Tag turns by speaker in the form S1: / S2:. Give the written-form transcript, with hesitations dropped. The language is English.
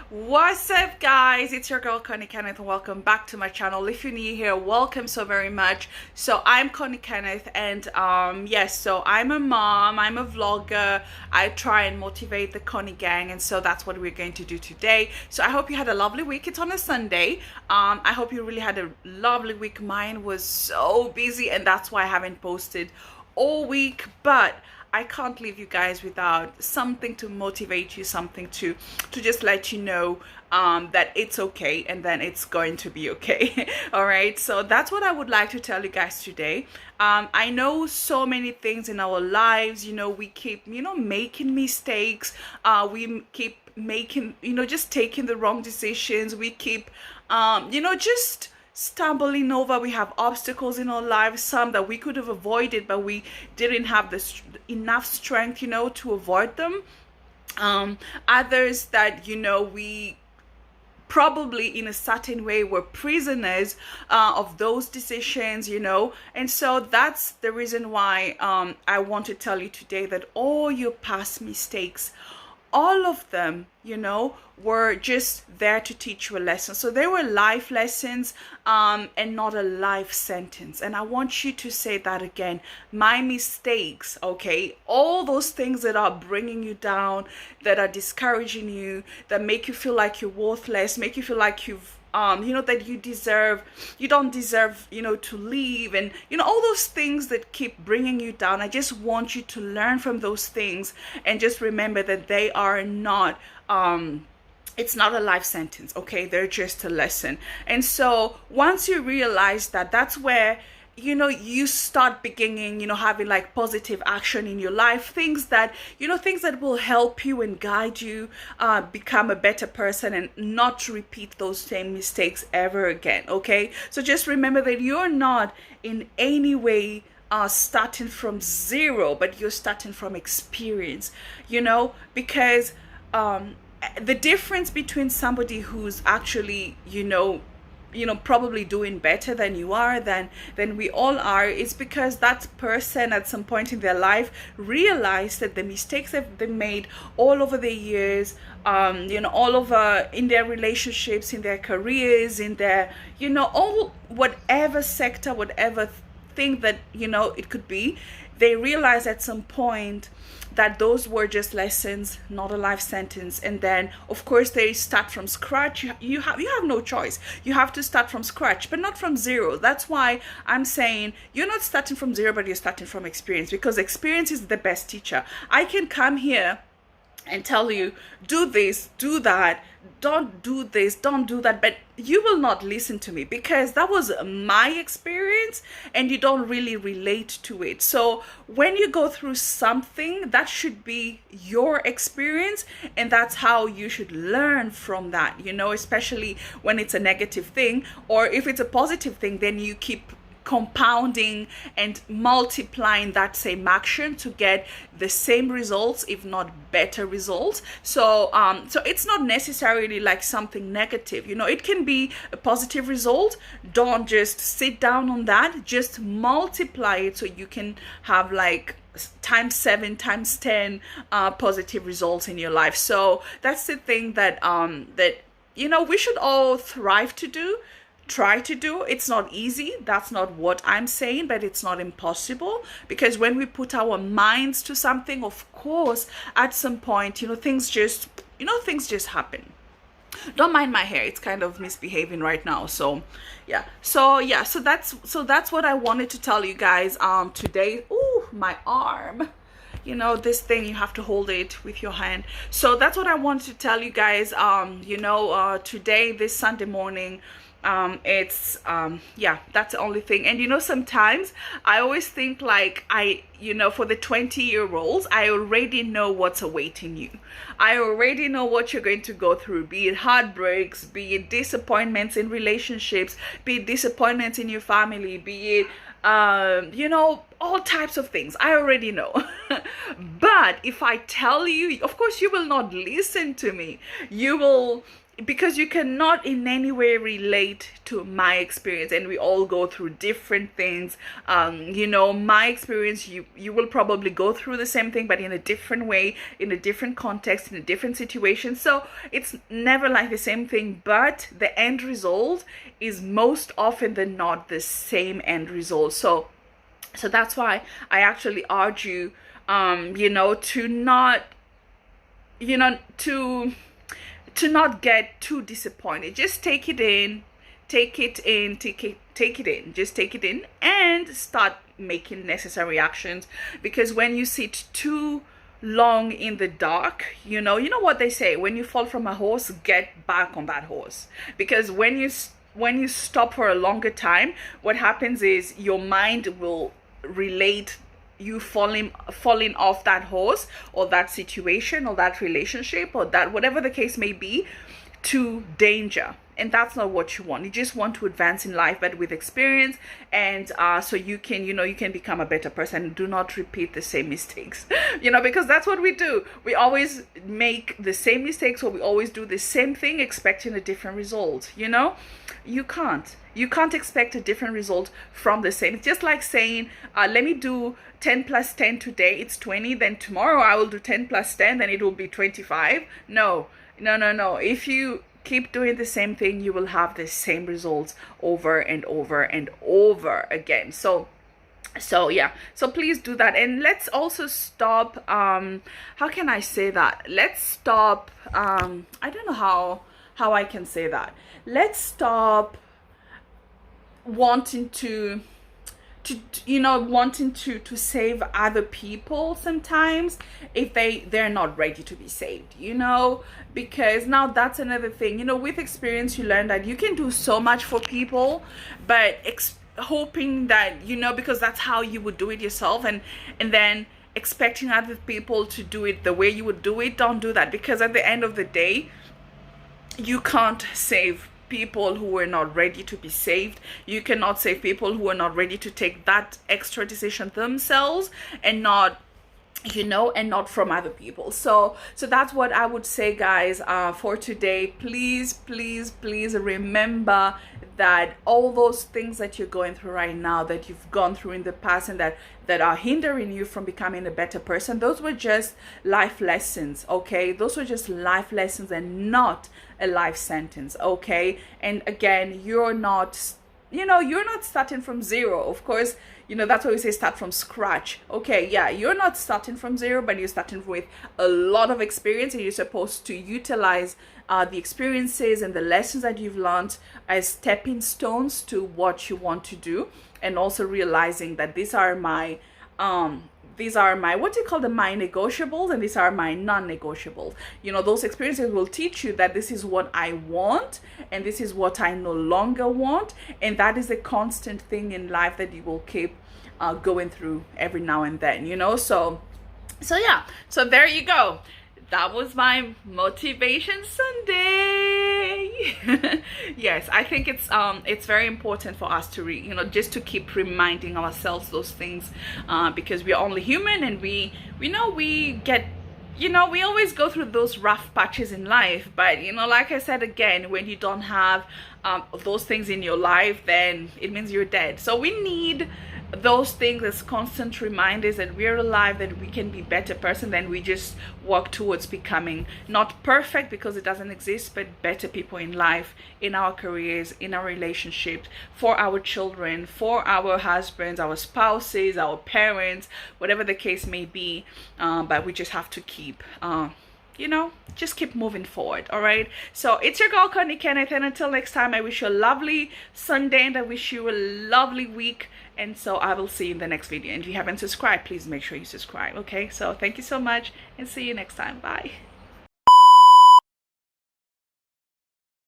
S1: What's up, guys? It's your girl Connie Kenneth, and welcome back to my channel. If you're new here, welcome so very much. So I'm Connie Kenneth, and yes, so I'm a mom, I'm a vlogger. I try and motivate the Connie gang, and so that's what we're going to do today. So I hope you had a lovely week. It's on a Sunday. I hope you really had a lovely week. Mine was so busy, and that's why I haven't posted all week, but I can't leave you guys without something to motivate you, something to just let you know that it's okay, and then it's going to be okay. All right, so that's what I would like to tell you guys today. I know so many things in our lives, we keep making mistakes. We keep making just taking the wrong decisions. We keep just stumbling over. We have obstacles in our lives, some that we could have avoided, but we didn't have enough strength to avoid them. Others that we probably in a certain way were prisoners of those decisions, and so that's the reason why I want to tell you today that all your past mistakes, all of them, were just there to teach you a lesson. So they were life lessons, and not a life sentence. And I want you to say that again. My mistakes, okay? All those things that are bringing you down, that are discouraging you, that make you feel like you're worthless, make you feel like that you don't deserve, to leave, and all those things that keep bringing you down. I just want you to learn from those things and just remember that they are not it's not a life sentence, okay? They're just a lesson. And so once you realize that, that's where you start beginning having like positive action in your life, things that will help you and guide you become a better person and not to repeat those same mistakes ever again. Okay, so just remember that you're not in any way starting from zero, but you're starting from experience, because the difference between somebody who's actually probably doing better than you are, than we all are, is because that person at some point in their life realized that the mistakes that they made all over the years, all over in their relationships, in their careers, in their all whatever sector, whatever thing that it could be, they realized at some point that those were just lessons, not a life sentence. And then of course they start from scratch. You have no choice. You have to start from scratch, but not from zero. That's why I'm saying you're not starting from zero, but you're starting from experience, because experience is the best teacher. I can come here and tell you, do this, do that, don't do this, don't do that, but you will not listen to me because that was my experience and you don't really relate to it. So when you go through something, that should be your experience, and that's how you should learn from that, especially when it's a negative thing. Or if it's a positive thing, then you keep compounding and multiplying that same action to get the same results, if not better results. So so it's not necessarily like something negative, it can be a positive result. Don't just sit down on that, just multiply it so you can have like times 7, times 10 positive results in your life. So that's the thing that we should all strive to do, try to do. It's not easy, that's not what I'm saying, but it's not impossible, because when we put our minds to something, of course at some point things just happen. Don't mind my hair, it's kind of misbehaving right now. So that's what I wanted to tell you guys today. Ooh, my arm, this thing, you have to hold it with your hand. So that's what I wanted to tell you guys today, this Sunday morning. It's that's the only thing. And sometimes I always think like for the 20-year-olds, I already know what's awaiting you. I already know what you're going to go through, be it heartbreaks, be it disappointments in relationships, be it disappointments in your family, be it all types of things. I already know. But if I tell you, of course, you will not listen to me. You will, because you cannot in any way relate to my experience, and we all go through different things. You know, my experience, you will probably go through the same thing, but in a different way, in a different context, in a different situation. So it's never like the same thing, but the end result is most often than not the same end result. So that's why I actually argue, you know, to not, you know, to not get too disappointed. Just take it in, take it in, take it in, just take it in and start making necessary actions. Because when you sit too long in the dark, you know what they say, when you fall from a horse, get back on that horse. Because when you stop for a longer time, what happens is your mind will relate you falling off that horse or that situation or that relationship or that whatever the case may be to danger. And that's not what you want. You just want to advance in life, but with experience, and so you can, you know, you can become a better person. Do not repeat the same mistakes, you know, because that's what we do. We always make the same mistakes, or we always do the same thing expecting a different result. You know, you can't expect a different result from the same. It's just like saying, let me do 10 plus 10 today, it's 20, then tomorrow I will do 10 plus 10, then it will be 25. No. If you keep doing the same thing, you will have the same results over and over and over again. So yeah, so please do that. And let's also stop, how can I say that? Let's stop, I don't know how I can say that. Let's stop wanting to save other people sometimes if they're not ready to be saved, you know, because now that's another thing, you know, with experience you learn that you can do so much for people, but hoping that, you know, because that's how you would do it yourself, and then expecting other people to do it the way you would do it. Don't do that, because at the end of the day, you can't save people who are not ready to be saved. You cannot save people who are not ready to take that extra decision themselves, and not, you know, and not from other people. So that's what I would say, guys, for today. Please remember that all those things that you're going through right now, that you've gone through in the past, and that are hindering you from becoming a better person, those were just life lessons, okay? Those were just life lessons and not a life sentence, okay? And again, you're not starting from zero. Of course, you know, that's why we say start from scratch. Okay, yeah, you're not starting from zero, but you're starting with a lot of experience, and you're supposed to utilize the experiences and the lessons that you've learned as stepping stones to what you want to do. And also realizing that these are my what do you call them, my negotiables, and these are my non-negotiables. You know, those experiences will teach you that this is what I want and this is what I no longer want, and that is a constant thing in life that you will keep going through every now and then, you know. So yeah, so there you go. That was my motivation Sunday. Yes, I think it's very important for us to just to keep reminding ourselves those things, because we're only human, and we get, you know, we always go through those rough patches in life. But, you know, like I said again, when you don't have those things in your life, then it means you're dead. So we need those things as constant reminders that we're alive, that we can be better person, than we just work towards becoming not perfect, because it doesn't exist, but better people in life, in our careers, in our relationships, for our children, for our husbands, our spouses, our parents, whatever the case may be. But we just have to keep just keep moving forward. All right, so it's your girl Connie Kenneth, and until next time, I wish you a lovely Sunday, and I wish you a lovely week. And so I will see you in the next video. And if you haven't subscribed, please make sure you subscribe. Okay, so thank you so much, and see you next time. Bye.